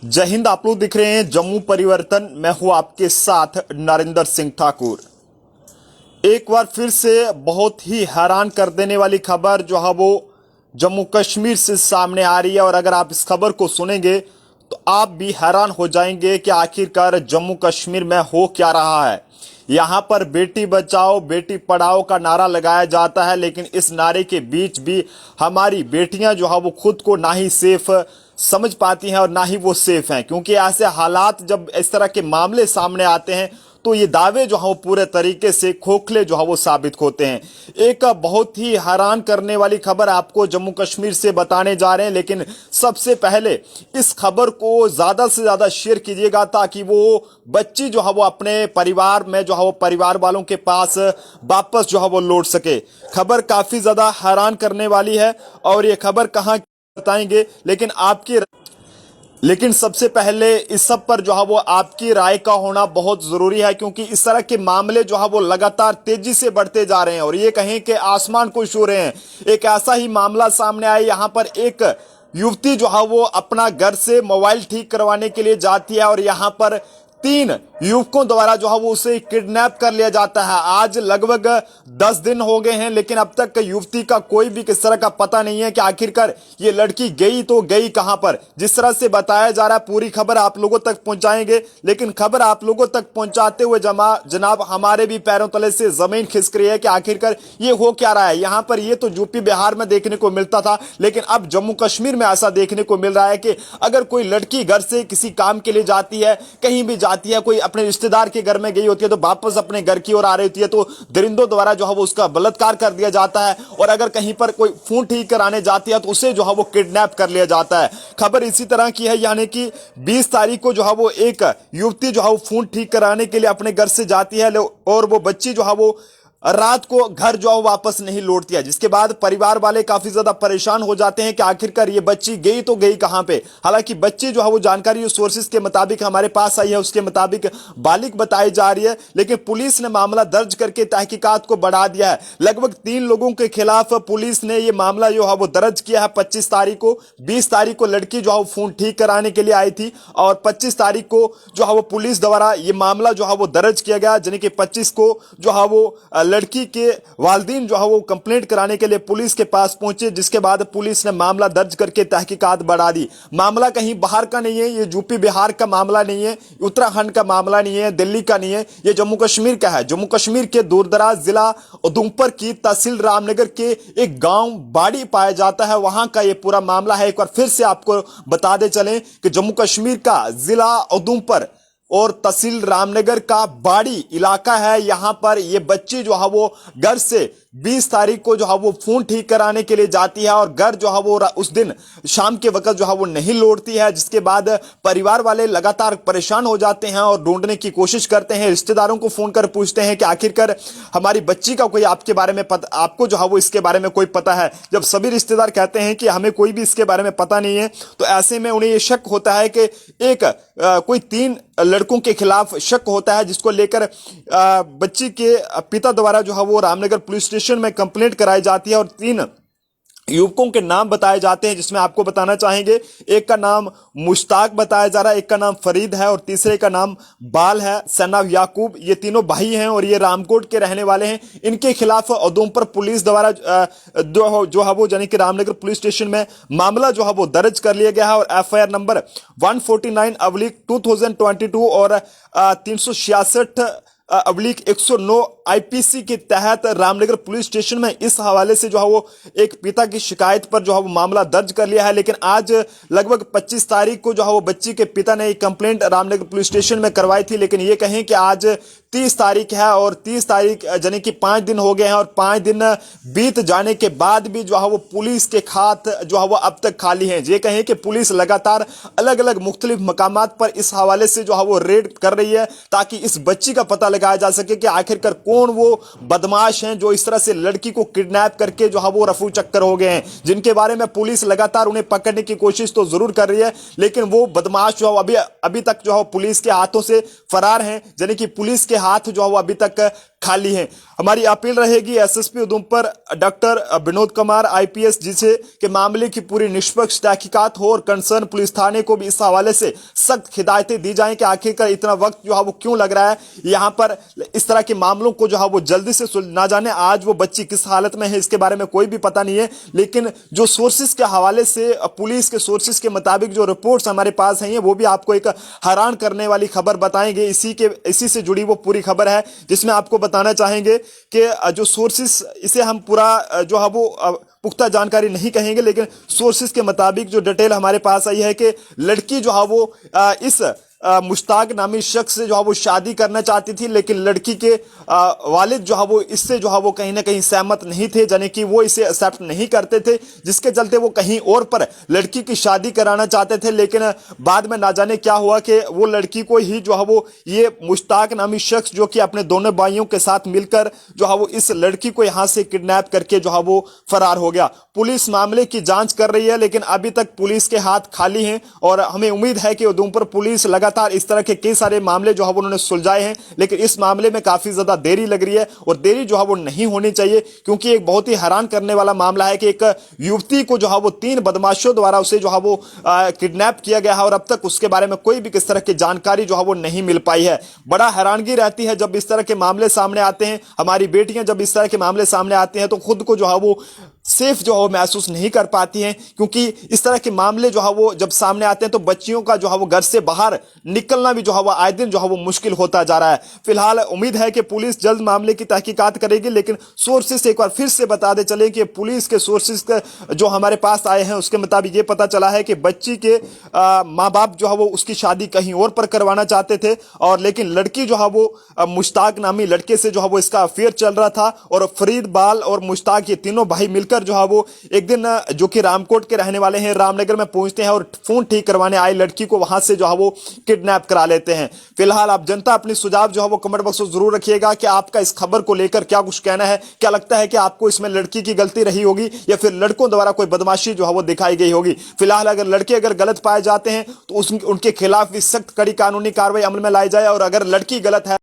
जय हिंद। आप लोग दिख रहे हैं जम्मू परिवर्तन। मैं हूं आपके साथ नरेंद्र सिंह ठाकुर। एक बार फिर से बहुत ही हैरान कर देने वाली खबर जो है वो जम्मू कश्मीर से सामने आ रही है, और अगर आप इस खबर को सुनेंगे तो आप भी हैरान हो जाएंगे कि आखिरकार जम्मू कश्मीर में हो क्या रहा है। यहां पर बेटी बचाओ बेटी पढ़ाओ का नारा लगाया जाता है, लेकिन इस नारे के बीच भी हमारी बेटियां जो है वो खुद को ना ही सेफ समझ पाती हैं और ना ही वो सेफ हैं, क्योंकि ऐसे हालात जब इस तरह के मामले सामने आते हैं तो ये दावे जो है वो पूरे तरीके से खोखले जो है वो साबित होते हैं। एक बहुत ही हैरान करने वाली खबर आपको जम्मू कश्मीर से बताने जा रहे हैं, लेकिन सबसे पहले इस खबर को ज्यादा से ज्यादा शेयर कीजिएगा ताकि वो बच्ची जो है वो अपने परिवार में जो है वो परिवार वालों के पास वापस जो है वो लौट सके। खबर काफी ज्यादा हैरान करने वाली है और ये खबर कहाँ बताएंगे, लेकिन सबसे पहले इस सब पर जो है वो आपकी राय का होना बहुत जरूरी है, क्योंकि इस तरह के मामले जो है वो लगातार तेजी से बढ़ते जा रहे हैं और ये कहें कि आसमान को छू रहे हैं। एक ऐसा ही मामला सामने आया, यहां पर एक युवती जो है वो अपना घर से मोबाइल ठीक करवाने के लिए जाती है और यहां पर 3 युवकों द्वारा जो है वो उसे किडनैप कर लिया जाता है। आज लगभग 10 दिन हो गए हैं, लेकिन अब तक युवती का कोई भी किस तरह का पता नहीं है कि आखिरकार ये लड़की गई तो गई कहां पर। जिस तरह से बताया जा रहा है पूरी खबर आप लोगों तक पहुंचाएंगे, लेकिन खबर आप लोगों तक पहुंचाते हुए जनाब हमारे भी पैरों तले से जमीन खिसक रही है कि आखिरकार ये हो क्या रहा है। यहां पर ये तो यूपी बिहार में देखने को मिलता था, लेकिन अब जम्मू कश्मीर में ऐसा देखने को मिल रहा है कि अगर कोई लड़की घर से किसी काम के लिए जाती है, कहीं भी जाती है, कोई अपने रिश्तेदार के घर में गई होती है तो वापस अपने घर की ओर आ रही होती है तो दरिंदों द्वारा जो है वो उसका बलात्कार कर दिया जाता है, और अगर कहीं पर कोई फोन ठीक कराने जाती है तो उसे जो है वो किडनैप कर लिया जाता है। खबर इसी तरह की है, यानी कि 20 तारीख को जो है वो एक युवती जो है वो फोन ठीक कराने के लिए अपने घर से जाती है और वो बच्ची जो है वो रात को घर जो वापस नहीं लौटती है, जिसके बाद परिवार वाले काफी ज्यादा परेशान हो जाते हैं कि आखिरकार ये बच्ची गई तो गई कहां पे। हालांकि बच्ची जो है वो जानकारी सोर्सेज के मुताबिक हमारे पास आई है, उसके मुताबिक बालिग बताई जा रही है, लेकिन पुलिस ने मामला दर्ज करके तहकीकात को बढ़ा दिया है। लगभग 3 लोगों के खिलाफ पुलिस ने ये मामला जो है वो दर्ज किया है 25 तारीख को। 20 तारीख को लड़की जो है वो फोन ठीक कराने के लिए आई थी और 25 तारीख को जो है वो पुलिस द्वारा ये मामला जो है वो दर्ज किया गया, यानी कि 25 को जो है वो लड़की के वालिदैन जो है वो कंप्लेंट कराने के लिए पुलिस के पास पहुंचे, जिसके बाद पुलिस ने मामला दर्ज करके तहकीकात बढ़ा दी। मामला कहीं बाहर का नहीं है, ये यूपी बिहार का मामला नहीं है, उत्तराखंड का मामला नहीं है, दिल्ली का नहीं है, ये जम्मू कश्मीर का है। जम्मू कश्मीर के दूरदराज जिला उधमपुर की तहसील रामनगर के एक गांव बाड़ी पाया जाता है, वहां का ये पूरा मामला है। एक बार फिर से आपको बता दे चलें कि जम्मू कश्मीर का जिला उधमपुर और तहसील रामनगर का बाड़ी इलाका है। यहां पर यह बच्ची जो है वो घर से 20 तारीख को जो है वो फोन ठीक कराने के लिए जाती है और घर जो है वो उस दिन शाम के वक्त जो है वो नहीं लौटती है, जिसके बाद परिवार वाले लगातार परेशान हो जाते हैं और ढूंढने की कोशिश करते हैं। रिश्तेदारों को फोन कर पूछते हैं कि आखिरकार हमारी बच्ची का कोई आपके बारे में पता, आपको जो है वो इसके बारे में कोई पता है। जब सभी रिश्तेदार कहते हैं कि हमें कोई भी इसके बारे में पता नहीं है, तो ऐसे में उन्हें यह शक होता है कि एक कोई 3 लड़कों के खिलाफ शक होता है, जिसको लेकर बच्ची के पिता द्वारा जो है वो रामनगर पुलिस स्टेशन में कंप्लेंट कराई जाती है और 3 युवकों के नाम बताए जाते हैं, जिसमें आपको बताना चाहेंगे एक का नाम मुश्ताक बताया जा रहा है, एक का नाम फरीद है और तीसरे का नाम बाल है, सनाव याकूब। ये तीनों भाई हैं और ये रामकोट के रहने वाले हैं। इनके खिलाफ उधमपुर पुलिस द्वारा जो है वो यानी कि रामनगर पुलिस स्टेशन में मामला जो है वो दर्ज कर लिया गया है और FIR नंबर 149/2022 और 366/109 IPC के तहत रामनगर पुलिस स्टेशन में इस हवाले से जो है वो एक पिता की शिकायत पर जो है वो मामला दर्ज कर लिया है। लेकिन आज लगभग 25 तारीख को जो है वो बच्ची के पिता ने एक कंप्लेंट रामनगर पुलिस स्टेशन में करवाई थी, लेकिन ये कहें कि आज 30 तारीख है और 30 तारीख यानी कि 5 दिन हो गए हैं और 5 दिन बीत जाने के बाद भी जो है वो पुलिस के खात जो है वो अब तक खाली हैं। ये कहें कि पुलिस लगातार अलग अलग मुख्तलिफ मकामात पर इस हवाले से जो है वो रेड कर रही है ताकि इस बच्ची का पता लगाया जा सके कि आखिरकार कौन वो बदमाश हैं जो इस तरह से लड़की को किडनैप करके जो है वो रफू चक्कर हो गए हैं, जिनके बारे में पुलिस लगातार उन्हें पकड़ने की कोशिश तो जरूर कर रही है, लेकिन वो बदमाश जो अभी तक जो है पुलिस के हाथों से फरार हैं, यानी कि पुलिस के हाथ जो है वो अभी तक खाली हैं। हमारी अपील रहेगी SSP Udhampur doctor Vinod Kumar IPS जिसे कि मामले की पूरी निष्पक्ष तहकीकात हो और कंसर्न पुलिस थाने को भी इस हवाले से सख्त हिदायतें दी जाएं कि आखिरकार इतना वक्त जो है वो क्यों लग रहा है यहां पर इस तरह के मामलों को जो है वो जल्दी से सुलझा जाने। आज वो बच्ची किस हालत में है इसके बारे में कोई भी पता नहीं है, लेकिन जो सोर्सेस के हवाले से पुलिस के सोर्सेस के मुताबिक जो रिपोर्ट्स हमारे पास हैं वो भी आपको एक हैरान करने वाली खबर बताएंगे। इसी से जुड़ी वो पूरी खबर है जिसमें आपको बताना चाहेंगे कि जो सोर्सेस, इसे हम पूरा जो है वो पुख्ता जानकारी नहीं कहेंगे, लेकिन सोर्सेस के मुताबिक जो डिटेल हमारे पास आई है कि लड़की जो है वो इस मुश्ताक नामी शख्स से जो है वो शादी करना चाहती थी, लेकिन लड़की के वालिद जो है वो इससे जो है वो कहीं ना कहीं सहमत नहीं थे, यानी कि वो इसे एक्सेप्ट नहीं करते थे, जिसके चलते वो कहीं और पर लड़की की शादी कराना चाहते थे। लेकिन बाद में ना जाने क्या हुआ कि वो लड़की को ही जो है वो ये मुश्ताक नामी शख्स जो कि अपने दोनों भाइयों के साथ मिलकर जो है वो इस लड़की को यहां से किडनैप करके जो है वो फरार हो गया। पुलिस मामले की जांच कर रही है, लेकिन अभी तक पुलिस के हाथ खाली हैं और हमें उम्मीद है कि उधमपुर पुलिस लगातार इस तरह के कई सारे मामले जो है वो उन्होंने सुलझाए हैं, लेकिन इस मामले में काफी ज्यादा देरी लग रही है और देरी जो है वो नहीं होनी चाहिए, क्योंकि एक बहुत ही हैरान करने वाला मामला है कि एक युवती को जो है वो 3 बदमाशों द्वारा उसे जो है वो किडनैप किया गया है और अब तक उसके बारे में कोई भी किस तरह की जानकारी जो है वो नहीं मिल पाई है। बड़ा हैरानगी रहती है जब इस तरह के मामले सामने आते हैं। हमारी बेटियां जब इस तरह के मामले सामने आते हैं तो खुद को जो है वो सेफ जो है वो महसूस नहीं कर पाती हैं, क्योंकि इस तरह के मामले जो है वो जब सामने आते हैं तो बच्चियों का जो है वो घर से बाहर निकलना भी जो है वो आए दिन जो है वो मुश्किल होता जा रहा है। फिलहाल उम्मीद है कि पुलिस जल्द मामले की तहकीकात करेगी, लेकिन सोर्सेस एक बार फिर से बता दे चले कि पुलिस के सोर्सेस जो हमारे पास आए हैं उसके मुताबिक ये पता चला है कि बच्ची के माँ बाप जो है वो उसकी शादी कहीं और पर करवाना चाहते थे, और लेकिन लड़की जो है वो मुश्ताक नामी लड़के से जो है वो इसका अफेयर चल रहा था और फरीद बाल और मुश्ताक ये तीनों भाई मिलकर जो है वो एक दिन जो कि रामकोट के रहने वाले हैं रामनगर में पहुंचते हैं और फोन ठीक करवाने आई लड़की को वहां से जो है वो किडनैप करा लेते हैं। फिलहाल आप जनता अपनी सुझाव जो है वो कमेंट बॉक्स में जरूर रखिएगा कि आपका इस खबर को लेकर क्या कुछ कहना है। क्या लगता है कि आपको इसमें लड़की की गलती रही होगी या फिर लड़कों द्वारा कोई बदमाशी जो है वो दिखाई गई होगी। फिलहाल अगर लड़के गलत पाए जाते हैं तो उनके खिलाफ भी सख्त कड़ी कानूनी कार्रवाई अमल में लाई जाए और अगर लड़की गलत है